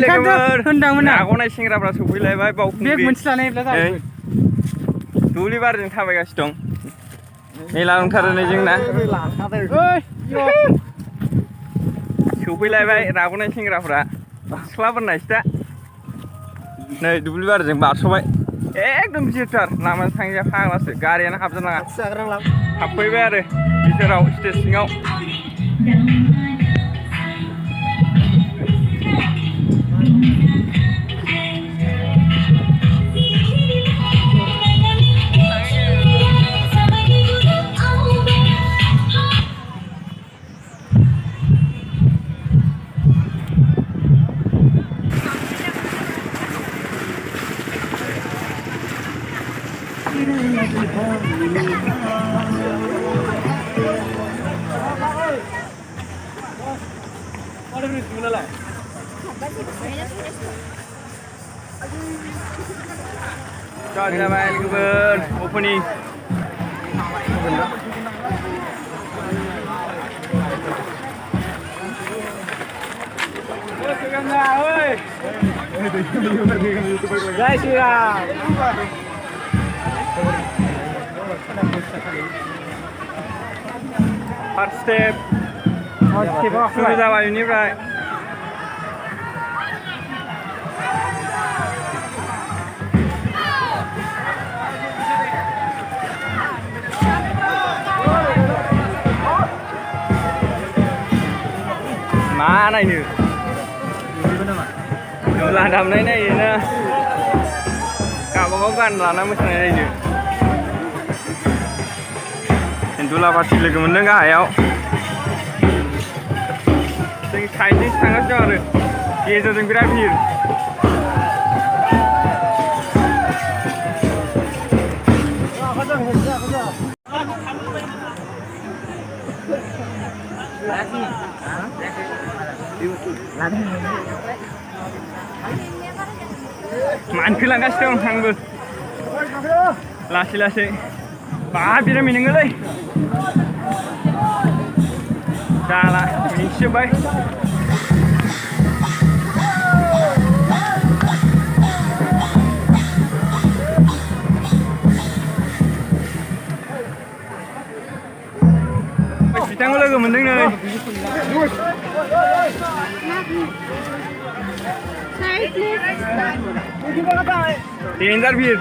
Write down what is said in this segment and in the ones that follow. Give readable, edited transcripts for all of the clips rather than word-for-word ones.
लोगोफोर आग'नाय सेंग्राफ्रा सफैलायबाय बावखुंग्रि दुब्लि बारिजों थाबायगासिनो दं मेला ओंखारो नै जोंना सफैलायबाय राग'नाय सेंग्राफ्रा सिख्लाफोर नायसै दा नै दुब्लि बारिजों बारस'बाय एकदम गिदिरथार लामाजों थांजाया फाग्लासो गारियानो हाबजानाङा हाबफैबाय आरो बिथोराव स्टेज सिङाव जाबाय लोगोफोर ओपनिं जय श्री राम फार्स्ट स्टेप शुरू जाबाय बेनिफ्राय मा नायनो दुला दामनाय नायोना गावबागाव गान लाना मोसानाय नायनो दुला पार्टि लोगो मोनदों गाहायाव जों साइडजोंसो थांगासिनो दं आरो गेजेरजों बिराद भिर मानखोलांगासिनो दं आंबो लासै लासै बाब बिराद मेङोलै जाला मेंसिजोब्बाय बिथांखौ लोगो मोनदों नै देन्जार भिर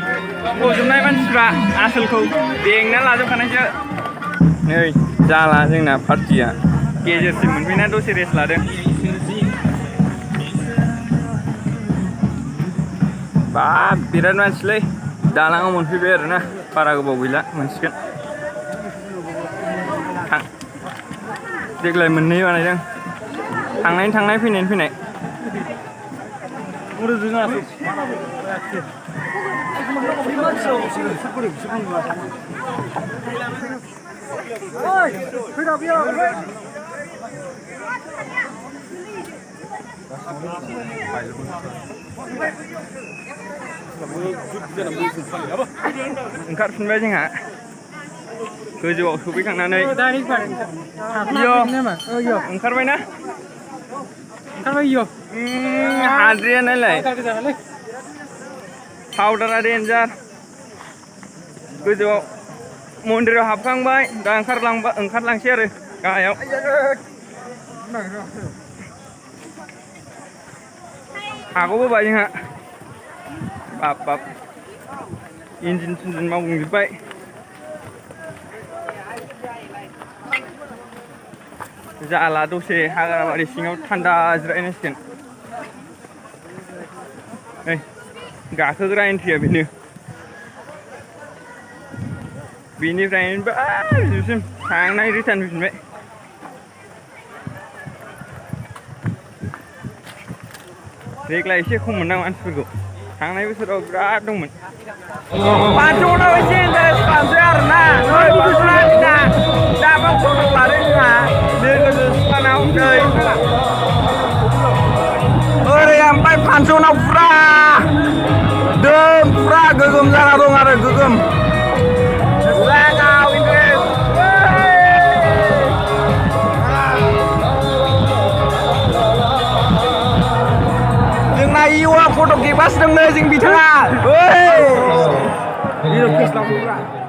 बजबनाय मानसिफ्रा आसोलखौ बेंना लाजोबखानायसो नै जाला जोंना पार्टिया गेजेरसिम मोनफैना दसे रेस्ट लादों बाब बिराद मानसिलै दालाङाव मोनफैबाय आरोना बारा गोबाव गैला मोनसिगोन देग्लाय मोननै बानायदों थांनायनि थांनाय फैनायनि फैनाय ओंखारफिनबाय जोंहा गोजौआव सफैखांनानै ओंखारबायना हाद्रिया नायलाय पाउडारा देन्जार गोजौआव मन्दिराव हाबखांबाय दा ओंखारलांसै आरो गाहायाव हागौबोबाय जोंहा बाब बाब इन्जिन सिन्जिन मावफुंजोब्बाय जाला दसे हाग्राबारि सिङाव थान्दा जिरायनांसिगोन नै गाखोग्रा एन्ट्रिया बेनो बेनिफ्रायनो बिसिम थांनाय रिटार्न फैफिनबाय देग्लाय एसे खम मोनदां मानसिफोरखौ थांनाय बोसोराव बिराद दंमोन पान्स'नाव एसे इन्टारेस्ट खालामसै आरोना नै पान्स'ना दाबा फट' लादों जोंहा लोगोजों सिख्लानाव नै ओरै ओमफ्राय पान्स'नाव फुरा गोगोम जाना दं आरो गोगोम लागाव interest iwa foto kebas dong nih sing bicara. Woi. Ini kes langsung